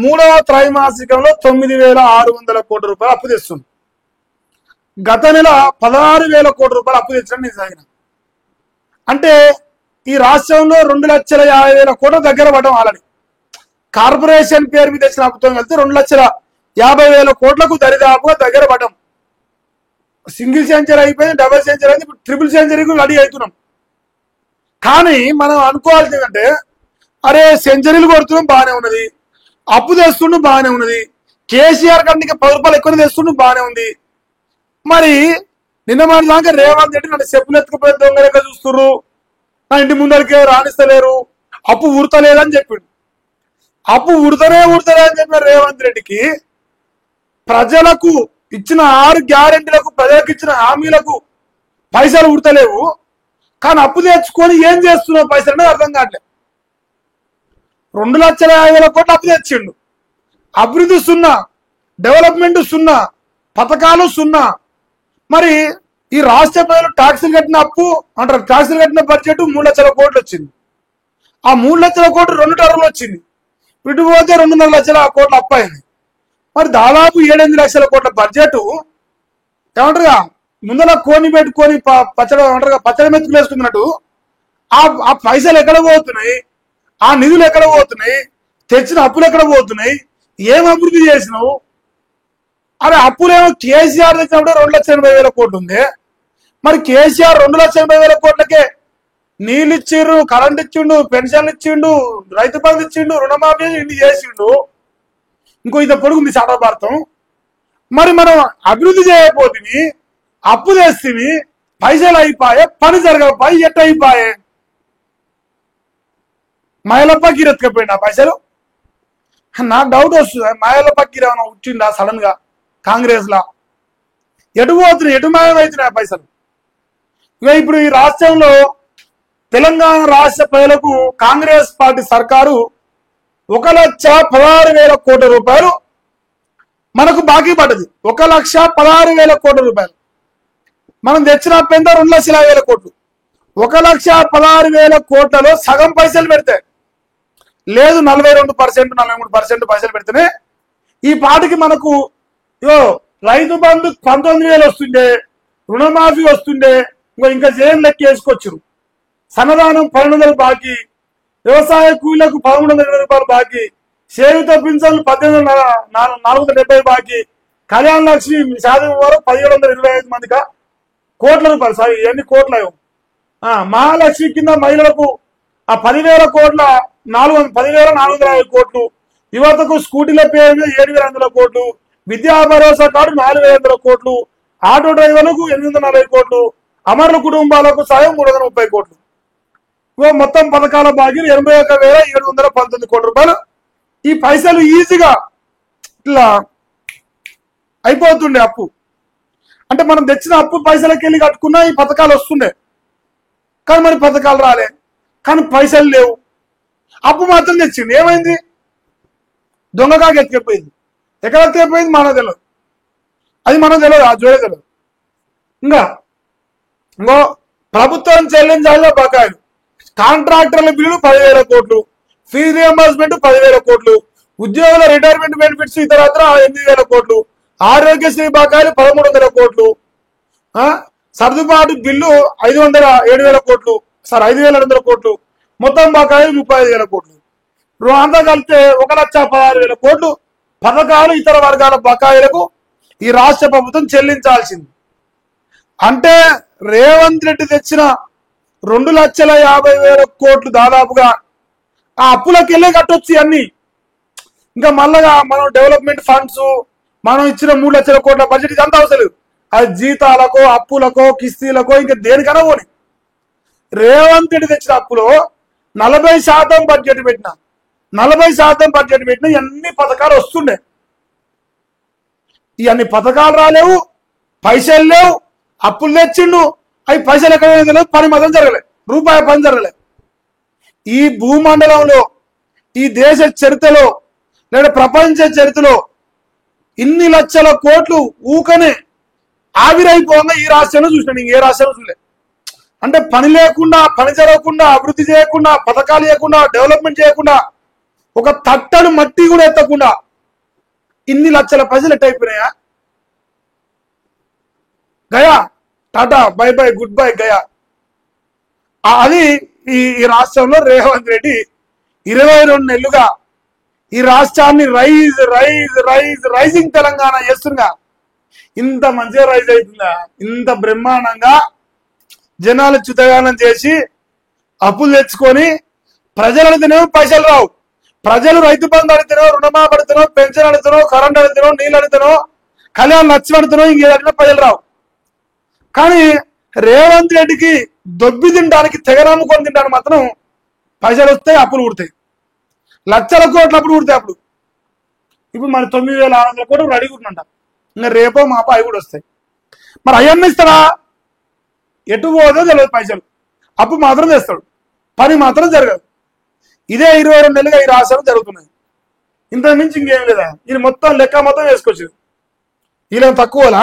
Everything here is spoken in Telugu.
మూడవ త్రైమాసికంలో 9,600 కోట్ల రూపాయలు అప్పు తెస్తుంది. గత నెల 16,000 కోట్ల రూపాయలు అప్పు తెచ్చడం నేను సాగిన. అంటే ఈ రాష్ట్రంలో 2,50,000 కోట్ల దగ్గర పడడం ఆల్రెడీ. కార్పొరేషన్ పేరు మీద తెచ్చిన అప్పుతో కలిసి 2,50,000 కోట్లకు దరిదాపుగా దగ్గర పడడం. సింగిల్ సెంచరీ అయిపోయింది, డబుల్ సెంచరీ అయింది, ఇప్పుడు ట్రిపుల్ సెంచరీకి రెడీ అవుతున్నాం. కానీ మనం అనుకోవాల్సింది ఏంటంటే, అరే సెంచరీలు కొడుతున్నాం బాగానే ఉన్నది, అప్పు తెస్తుండడం బాగానే ఉన్నది, కేసీఆర్ కంటే 10 రూపాయలు ఎక్కువ తెస్తుండడం బాగానే ఉంది. మరి నిన్న మాట దాకా రేవంత్ రెడ్డి నన్ను చెప్పులు ఎత్తుకుపోయి దొంగ లెక్క చూస్తున్నారు, నా ఇంటి ముందరికి రాణిస్తలేరు, అప్పు ఉడతలేదని చెప్పిండు. అప్పు ఉడతనే అని చెప్పిన రేవంత్ రెడ్డికి ప్రజలకు ఇచ్చిన 6 గ్యారెంటీలకు, ప్రజలకు ఇచ్చిన హామీలకు పైసలు ఉడతలేవు. కానీ అప్పు తెచ్చుకొని ఏం చేస్తున్నావు పైసలు అనేది అర్థం కావట్లేదు. 2,50,000 కోట్లు అప్పు తెచ్చిండు. అభివృద్ధి సున్నా, డెవలప్మెంట్ సున్నా, పథకాలు సున్నా. మరి ఈ రాష్ట్ర ప్రజలు ట్యాక్సులు కట్టిన అప్పు అంటారు, ట్యాక్సులు కట్టిన బడ్జెట్ 3,00,000 కోట్లు వచ్చింది. ఆ 3,00,000 కోట్లు 2 టర్ములు వచ్చింది. ఇటు పోతే 2,500,000 కోట్ల అప్పు అయింది. మరి దాదాపు 7-8 లక్షల కోట్ల బడ్జెట్ ఏమంటారుగా ముందర కోని పెట్టుకొని పచ్చడి అంటారుగా పచ్చడి మెతుకులు వేసుకున్నట్టు ఆ పైసలు ఎక్కడ పోతున్నాయి, ఆ నిధులు ఎక్కడ పోతున్నాయి, తెచ్చిన అప్పులు ఎక్కడ పోతున్నాయి, ఏం అభివృద్ధి చేసినావు? అరే అప్పులేమో కేసీఆర్ తెచ్చినప్పుడు 2,80,000 కోట్లు ఉంది. మరి కేసీఆర్ 2,80,000 కోట్లకే నీళ్ళు ఇచ్చిండు, కరెంట్ ఇచ్చిండు, పెన్షన్లు ఇచ్చిండు, రైతు బంధు ఇచ్చిండు, రుణమాఫీ ఇన్ని చేసిండు. ఇంకో ఇది పొడుగుంది చాలా భారతం. మరి మనం అభివృద్ధి చేయకపోతే అప్పు తెస్తే పైసలు అయిపోయే, పని జరగకపోయి ఎట్ట అయిపోయే? మహిళప్పకి ఎత్తుకపోయింది ఆ పైసలు. నాకు డౌట్ వస్తుంది, మహిళప్పకి ఏమైనా వచ్చిందా సడన్ గా కాంగ్రెస్ లా? ఎటు పోతున్నాయి, ఎటు మాయమవుతున్నాయి ఆ పైసలు? ఇక ఇప్పుడు ఈ రాష్ట్రంలో తెలంగాణ రాష్ట్ర ప్రజలకు కాంగ్రెస్ పార్టీ సర్కారు 1,16,000 కోట్ల రూపాయలు మనకు బాకీ పడ్డది. 1,16,000 కోట్ల రూపాయలు మనం తెచ్చిన అప్పు ఎంత? 2,50,000 కోట్లు. 1,16,000 కోట్లలో సగం పైసలు పెడితే లేదు 42%, 43% పైసలు పెడితేనే ఈ పాటికి మనకు రైతు బంధు 19,000 వస్తుండే, రుణమాఫీ వస్తుండే, ఇంకా జైలు లెక్క వేసుకొచ్చారు. సన్నదానం 1,200 బాకీ, వ్యవసాయ కూలీలకు 1,320 రూపాయలు బాకీ, చేయుత పింఛన్లు 18,470 బాకీ, కళ్యాణ లక్ష్మి శాతం వరకు 1,725 మందికి కోట్ల రూపాయలు. సారీ ఎన్ని కోట్ల? మహాలక్ష్మి కింద మహిళలకు ఆ 10,000 కోట్ల 10,450 కోట్లు, యువతకు స్కూటీల పేరు మీద 7,100 కోట్లు, విద్యా భరోసా కార్డు 4,500 కోట్లు, ఆటో డ్రైవర్లకు 840 కోట్లు, అమరుల కుటుంబాలకు సాయం 330 కోట్లు. మొత్తం పథకాల బాకీలు 81,719 కోట్ల రూపాయలు. ఈ పైసలు ఈజీగా ఇట్లా అయిపోతుండే అప్పు. అంటే మనం తెచ్చిన అప్పు పైసలకి వెళ్ళి కట్టుకున్నా ఈ పథకాలు వస్తుండే. కానీ మరి పథకాలు రాలే, కానీ పైసలు లేవు. అప్పు మాత్రం తెచ్చింది. ఏమైంది? దొంగకాకి ఎత్తుకెళ్ళిపోయింది. ఎక్కడ ఎత్తుకెళ్ళిపోయింది మనకు తెలియదు, అది మనకు తెలియదు, ఆ జోడే తెలియదు. ఇంకో ప్రభుత్వం చెల్లించాలి బకాయిలు, కాంట్రాక్టర్ల బిల్లులు 10,000 కోట్లు, ఫీజు రియంబర్స్మెంట్ 10,000 కోట్లు, ఉద్యోగుల రిటైర్మెంట్ బెనిఫిట్స్ ఇతరత్ర 8,000 కోట్లు, ఆరోగ్యశ్రీ బకాయిలు 1,300 కోట్లు, సర్దుబాటు బిల్లు 7,000 కోట్లు, 5,200 కోట్లు, మొత్తం బకాయిలు 35,000 కోట్లు. అంతా కలిపితే 1,16,000 కోట్లు పథకాలు ఇతర వర్గాల బకాయిలకు ఈ రాష్ట్ర ప్రభుత్వం చెల్లించాల్సింది. అంటే రేవంత్ రెడ్డి తెచ్చిన 2,50,000 కోట్లు దాదాపుగా ఆ అప్పులకు వెళ్ళే కట్టొచ్చు అన్ని. ఇంకా మళ్ళగా మనం డెవలప్మెంట్ ఫండ్స్, మనం ఇచ్చిన 3,00,000 కోట్ల బడ్జెట్ ఇదంతా అవసరం లేదు. అది జీతాలకో, అప్పులకో, కిస్తీలకో, ఇంకా దేనికన్నా పోని. రేవంత్ రెడ్డి తెచ్చిన అప్పులో 40% బడ్జెట్ పెట్టిన 40% బడ్జెట్ పెట్టిన అన్ని పథకాలు వస్తుండే. ఇవన్నీ పథకాలు రాలేవు, పైసలు లేవు, అప్పులు తెచ్చిండు, అవి పైసలు ఎక్కడ తెలియదు, పని మాత్రం జరగలేదు, రూపాయి పని జరగలేదు. ఈ భూమండలంలో, ఈ దేశ చరిత్రలో లేదా ప్రపంచ చరిత్రలో ఇన్ని లక్షల కోట్లు ఊకనే ఆవిరైపోగా ఈ రాష్ట్రంలో చూసినాను, ఇంకే రాష్ట్రంలో చూడలేదు. అంటే పని లేకుండా, పని జరగకుండా, అభివృద్ధి చేయకుండా, పథకాలు చేయకుండా, డెవలప్మెంట్ చేయకుండా ఒక తట్టడు మట్టి కూడా ఎత్తకుండా ఇన్ని లక్షల ప్రజలు ఎట్టయిపోయినాయా? గయా, tata, bye bye, goodbye, గయా. అది ఈ రాష్ట్రంలో రేవంత్ రెడ్డి 22 నెలలుగా ఈ రాష్ట్రాన్ని రైజింగ్ తెలంగాణ చేస్తుందిగా. ఇంత మంచిగా రైజ్ అవుతుందా? ఇంత బ్రహ్మాండంగా జనాలు చుతగానం చేసి అప్పులు తెచ్చుకొని ప్రజలు అడితేనేమో పైసలు రావు. ప్రజలు రైతు బంధు అడుగుతున్నావు, రుణమాఫీ అడుగుతున్నావు, పెన్షన్ అడుగుతున్నావు, కరెంట్ అడుగుతున్నావు, నీళ్ళు అడుగుతున్నావు, కళ్యాణ లక్ష్యం అడుగుతున్నావు, ఇంకేదైనా ప్రజలు రావు. కానీ రేవంత్ రెడ్డికి దొబ్బి తినడానికి తెగనమ్ముకొని తినడానికి మాత్రం పైసలు వస్తాయి, అప్పులు పుడతాయి. లక్షల కోట్ల అప్పుడు పుడతాయి. అప్పుడు ఇప్పుడు మన 9,600 కోట్లు రెడీ ఉంటుందంట. ఇంకా రేపో మాపో అవి కూడా వస్తాయి. మరి అయ్యన్న ఇస్తాడా? ఎటు పోదో తెలియదు. పైసలు అప్పు మాత్రం తెస్తాడు, పని మాత్రం జరగదు. ఇదే 22 నెలలుగా ఈ రాష్ట్రం జరుగుతున్నది. ఇంత మించి ఇంకేం లేదా? ఇది మొత్తం లెక్క మొత్తం వేసుకొచ్చింది. వీళ్ళని తక్కువలా